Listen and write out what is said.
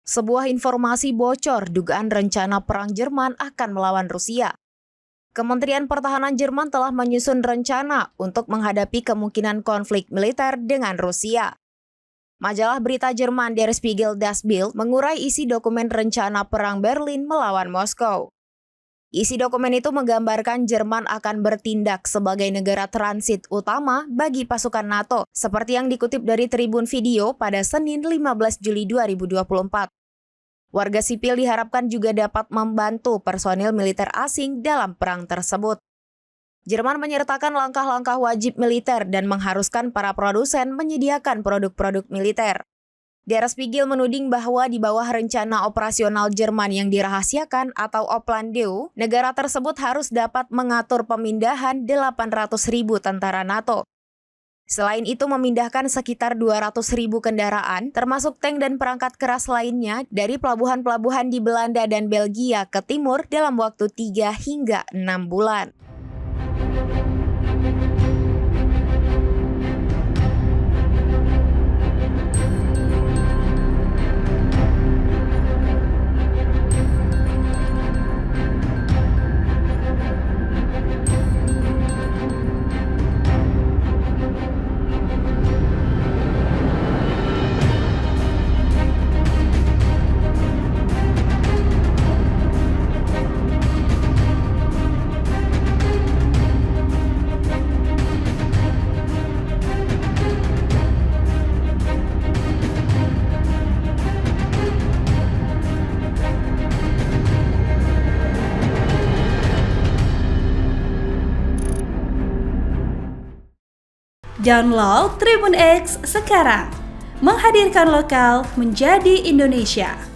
Sebuah informasi bocor dugaan rencana perang Jerman akan melawan Rusia. Kementerian Pertahanan Jerman telah menyusun rencana untuk menghadapi kemungkinan konflik militer dengan Rusia. Majalah berita Jerman Der Spiegel Das Bild mengurai isi dokumen rencana perang Berlin melawan Moskow. Isi dokumen itu menggambarkan Jerman akan bertindak sebagai negara transit utama bagi pasukan NATO, seperti yang dikutip dari Tribun Video pada Senin 15 Juli 2024. Warga sipil diharapkan juga dapat membantu personil militer asing dalam perang tersebut. Jerman menyertakan langkah-langkah wajib militer dan mengharuskan para produsen menyediakan produk-produk militer. Der Spiegel menuding bahwa di bawah rencana operasional Jerman yang dirahasiakan atau Oplandeu, negara tersebut harus dapat mengatur pemindahan 800.000 tentara NATO. Selain itu memindahkan sekitar 200.000 kendaraan, termasuk tank dan perangkat keras lainnya dari pelabuhan-pelabuhan di Belanda dan Belgia ke timur dalam waktu 3 hingga 6 bulan. Download Tribun X sekarang, menghadirkan lokal menjadi Indonesia.